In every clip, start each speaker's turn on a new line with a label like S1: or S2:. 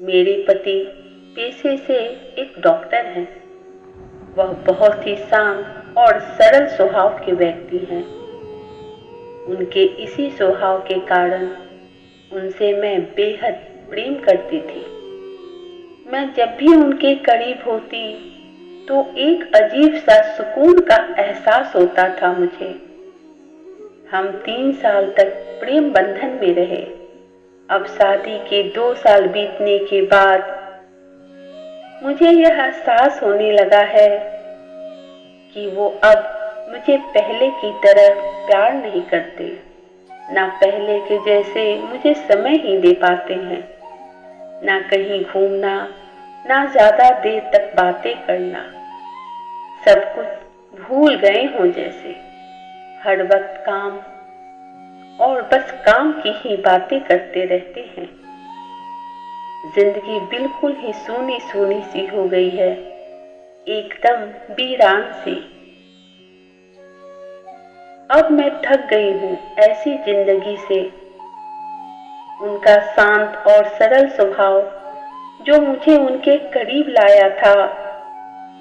S1: मेरे पति पेशे से एक डॉक्टर हैं। वह बहुत ही शांत और सरल स्वभाव के व्यक्ति हैं। उनके इसी स्वभाव के कारण उनसे मैं बेहद प्रेम करती थी। मैं जब भी उनके करीब होती तो एक अजीब सा सुकून का एहसास होता था मुझे। हम 3 साल तक प्रेम बंधन में रहे। अब शादी के 2 साल बीतने के बाद मुझे यह एहसास होने लगा है कि वो अब मुझे पहले की तरह प्यार नहीं करते, ना पहले के जैसे मुझे समय ही दे पाते हैं, ना कहीं घूमना, ना ज्यादा देर तक बातें करना। सब कुछ भूल गए हों जैसे। हर वक्त काम और बस काम की ही बातें करते रहते हैं। जिंदगी बिल्कुल ही सूनी सूनी सी हो गई है, एकदम वीरान सी। अब मैं थक गई हूँ ऐसी जिंदगी से। उनका शांत और सरल स्वभाव जो मुझे उनके करीब लाया था,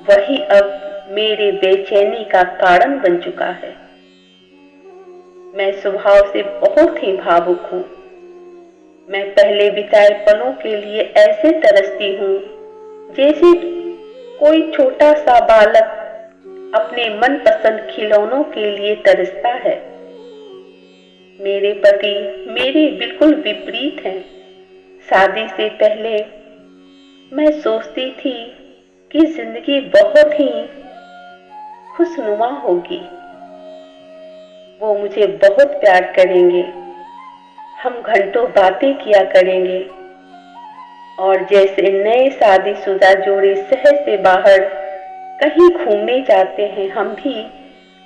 S1: वही अब मेरे बेचैनी का कारण बन चुका है। मैं स्वभाव से बहुत ही भावुक हूँ। मैं पहले बिताए पलों के लिए ऐसे तरसती हूँ जैसे कोई छोटा सा बालक अपने मनपसंद खिलौनों के लिए तरसता है। मेरे पति मेरे बिल्कुल विपरीत हैं। शादी से पहले मैं सोचती थी कि जिंदगी बहुत ही खुशनुमा होगी। वो मुझे बहुत प्यार करेंगे, हम घंटों बातें किया करेंगे और जैसे नए शादीशुदा जोड़े शहर से बाहर कहीं घूमने जाते हैं, हम भी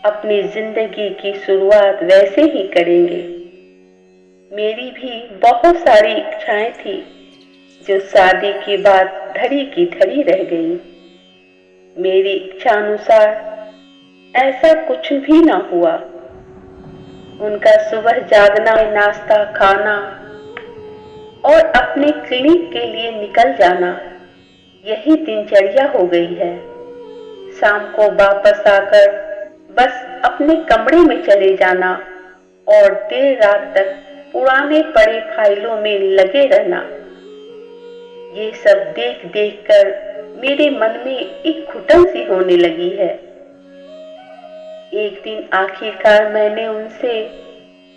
S1: अपनी जिंदगी की शुरुआत वैसे ही करेंगे। मेरी भी बहुत सारी इच्छाएं थी जो शादी के बाद धरी की धरी रह गई। मेरी इच्छा अनुसार ऐसा कुछ भी ना हुआ। उनका सुबह जागना, नाश्ता खाना और अपने क्लिनिक के लिए निकल जाना, यही दिनचर्या हो गई है। शाम को वापस आकर बस अपने कमरे में चले जाना और देर रात तक पुराने पड़े फाइलों में लगे रहना। ये सब देख देख कर मेरे मन में एक घुटन सी होने लगी है। एक दिन आखिरकार मैंने उनसे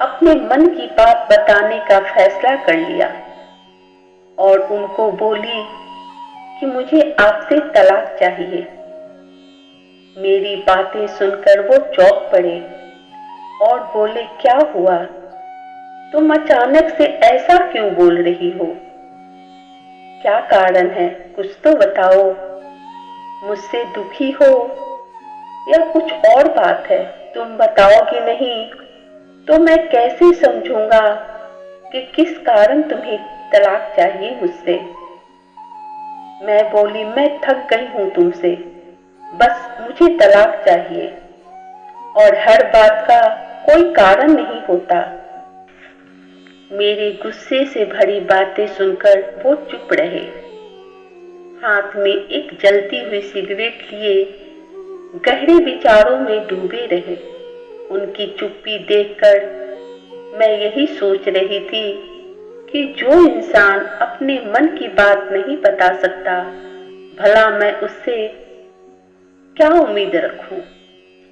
S1: अपने मन की बात बताने का फैसला कर लिया और उनको बोली कि मुझे आपसे तलाक चाहिए। मेरी बातें सुनकर वो चौंक पड़े और बोले, क्या हुआ? तुम अचानक से ऐसा क्यों बोल रही हो? क्या कारण है? कुछ तो बताओ। मुझसे दुखी हो या कुछ और बात है? तुम बताओगी नहीं तो मैं कैसे समझूंगा कि किस कारण तुम्हें तलाक चाहिए मुझसे। मैं बोली, मैं थक गई हूं तुमसे, बस मुझे तलाक चाहिए और हर बात का कोई कारण नहीं होता। मेरे गुस्से से भरी बातें सुनकर वो चुप रहे। हाथ में एक जलती हुई सिगरेट लिए गहरे विचारों में डूबे रहे। उनकी चुप्पी देखकर मैं यही सोच रही थी कि जो इंसान अपने मन की बात नहीं बता सकता, भला मैं उससे क्या उम्मीद रखूं?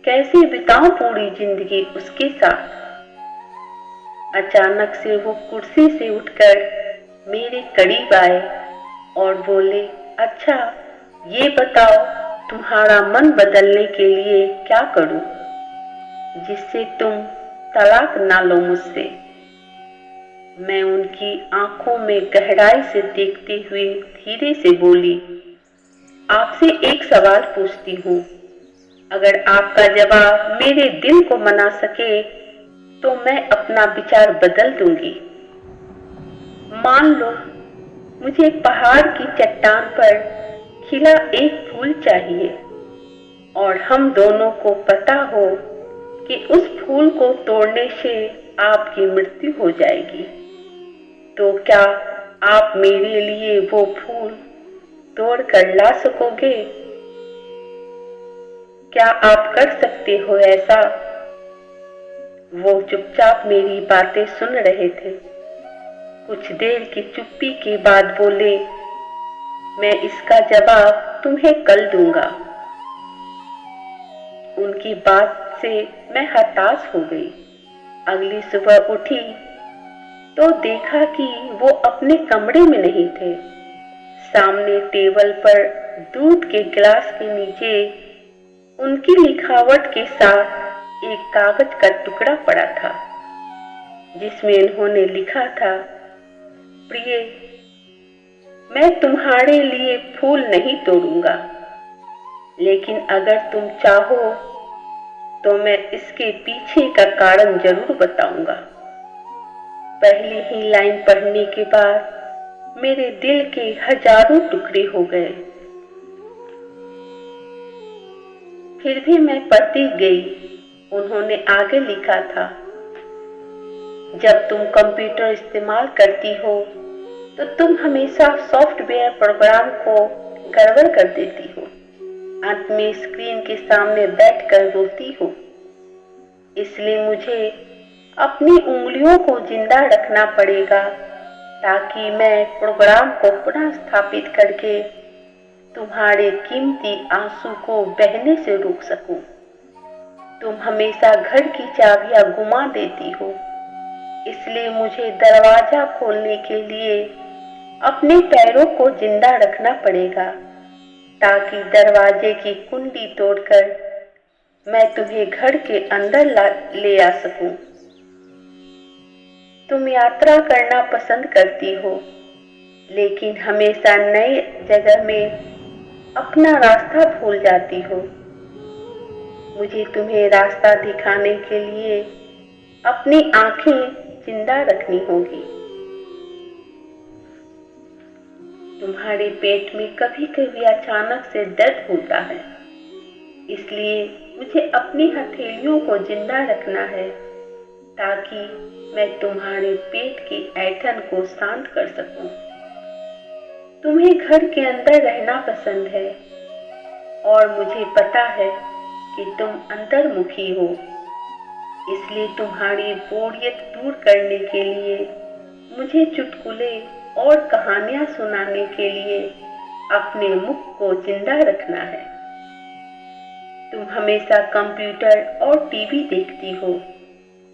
S1: कैसे बिताऊं पूरी जिंदगी उसके साथ? अचानक से वो कुर्सी से उठकर मेरे करीब आए और बोले, अच्छा ये बताओ, तुम्हारा मन बदलने के लिए क्या करूं जिससे तुम तलाक ना लो मुझसे? मैं उनकी आंखों में गहराई से देखते हुए धीरे से बोली, आपसे एक सवाल पूछती हूँ। अगर आपका जवाब मेरे दिल को मना सके तो मैं अपना विचार बदल दूंगी। मान लो मुझे पहाड़ की चट्टान पर खिला एक फूल चाहिए और हम दोनों को पता हो कि उस फूल को तोड़ने से आपकी मृत्यु हो जाएगी, तो क्या आप मेरे लिए वो फूल तोड़ कर ला सकोगे? क्या आप कर सकते हो ऐसा? वो चुपचाप मेरी बातें सुन रहे थे। कुछ देर की चुप्पी के बाद बोले, मैं इसका जवाब तुम्हें कल दूंगा। उनकी बात से मैं हताश हो गई। अगली सुबह उठी तो देखा कि वो अपने कमरे में नहीं थे। सामने टेबल पर दूध के गिलास के नीचे उनकी लिखावट के साथ एक कागज का टुकड़ा पड़ा था, जिसमें उन्होंने लिखा था, प्रिय, मैं तुम्हारे लिए फूल नहीं तोड़ूंगा, लेकिन अगर तुम चाहो तो मैं इसके पीछे का कारण जरूर बताऊंगा। पहली ही लाइन पढ़ने के बाद मेरे दिल के हजारों टुकड़े हो गए। फिर भी मैं पढ़ती गई। उन्होंने आगे लिखा था, जब तुम कंप्यूटर इस्तेमाल करती हो तो तुम हमेशा सॉफ्टवेयर प्रोग्राम को गड़बड़ कर देती हो। अंत में स्क्रीन के सामने बैठकर रोती हो। इसलिए मुझे अपनी उंगलियों को जिंदा रखना पड़ेगा ताकि मैं प्रोग्राम को पुनः स्थापित करके तुम्हारे कीमती आंसू को बहने से रोक सकूं। तुम हमेशा घर की चाबियां गुमा देती हो, इसलिए मुझे दरवाजा खोलने के लिए अपने पैरों को जिंदा रखना पड़ेगा ताकि दरवाजे की कुंडी तोड़कर मैं तुम्हें घर के अंदर ले आ सकूं। तुम यात्रा करना पसंद करती हो, लेकिन हमेशा नई जगह में अपना रास्ता भूल जाती हो। मुझे तुम्हें रास्ता दिखाने के लिए अपनी आंखें जिंदा रखनी होगी। तुम्हारे पेट में कभी कभी अचानक से दर्द होता है, इसलिए मुझे अपनी हथेलियों को जिंदा रखना है ताकि मैं तुम्हारे पेट की ऐंठन को शांत कर सकूं। तुम्हें घर के अंदर रहना पसंद है और मुझे पता है कि तुम अंतर्मुखी हो, इसलिए तुम्हारी बोरियत दूर करने के लिए मुझे चुटकुले और कहानियां सुनाने के लिए अपने मुख को जिंदा रखना है। तुम हमेशा कंप्यूटर और टीवी देखती हो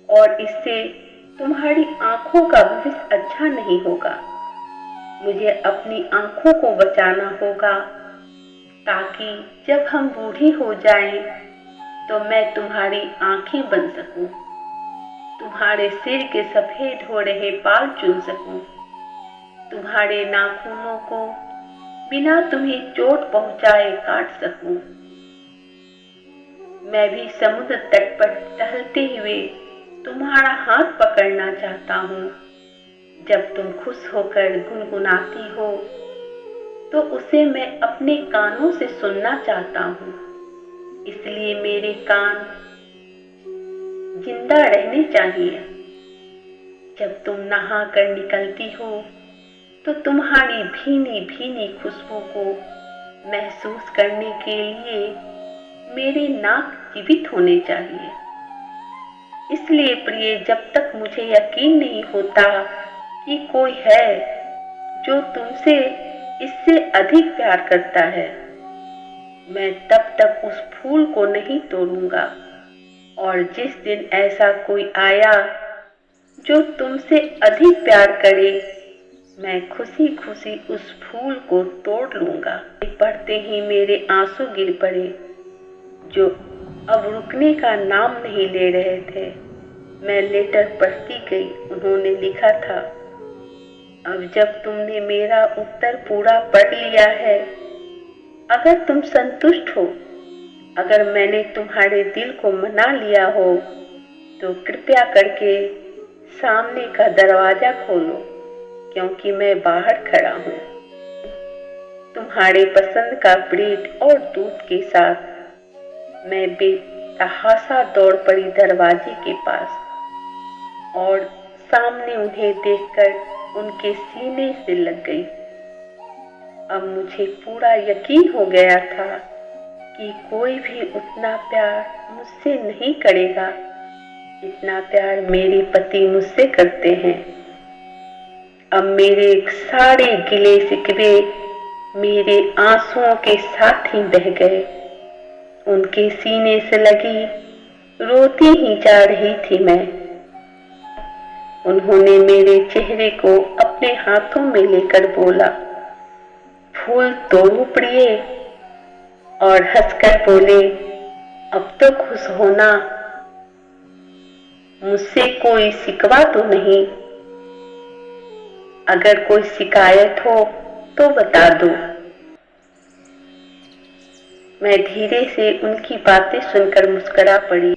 S1: और इससे तुम्हारी आंखों का भविष्य अच्छा नहीं होगा। मुझे अपनी आंखों को बचाना होगा ताकि जब हम बूढ़ी हो जाएं तो मैं तुम्हारी आंखें बन सकूं, तुम्हारे सिर के सफेद हो रहे बाल चुन सकूं, तुम्हारे नाखूनों को बिना तुम्हें चोट पहुंचाए काट सकूं। मैं भी समुद्र तट पर टहलते हुए तुम्हारा हाथ पकड़ना चाहता हूँ। जब तुम खुश होकर गुनगुनाती हो तो उसे मैं अपने कानों से सुनना चाहता हूँ, इसलिए मेरे कान जिंदा रहने चाहिए। जब तुम नहा कर निकलती हो तो तुम्हारी भीनी भीनी खुशबू को महसूस करने के लिए मेरे नाक जीवित होने चाहिए। इसलिए प्रिय, जब तक मुझे यकीन नहीं होता कि कोई है जो तुमसे इससे अधिक प्यार करता है, मैं तब तक उस फूल को नहीं तोड़ूंगा। और जिस दिन ऐसा कोई आया जो तुमसे अधिक प्यार करे, मैं खुशी खुशी उस फूल को तोड़ लूंगा। पढ़ते ही मेरे आंसू गिर पड़े जो अब रुकने का नाम नहीं ले रहे थे। मैं लेटर पढ़ती गई। उन्होंने लिखा था, अब जब तुमने मेरा उत्तर पूरा पढ़ लिया है, अगर तुम संतुष्ट हो, अगर मैंने तुम्हारे दिल को मना लिया हो, तो कृपया करके सामने का दरवाजा खोलो, क्योंकि मैं बाहर खड़ा हूँ। तुम्हारे पसंद का ब्रेड और दूध के साथ मैं बेतहाशा दौड़ पड़ी दरवाजे के पास और सामने उन्हें देखकर उनके सीने से लग गई। अब मुझे पूरा यकीन हो गया था कि कोई भी उतना प्यार मुझसे नहीं करेगा जितना प्यार मेरे पति मुझसे करते हैं। अब मेरे सारे गिले शिकवे मेरे आंसुओं के साथ ही बह गए। उनके सीने से लगी रोती ही जा रही थी मैं। उन्होंने मेरे चेहरे को अपने हाथों में लेकर बोला, फूल तोड़ो प्रिय, और हंसकर बोले, अब तो खुश होना, मुझसे कोई शिकवा तो नहीं। अगर कोई शिकायत हो तो बता दो। मैं धीरे से उनकी बातें सुनकर मुस्कुरा पड़ी।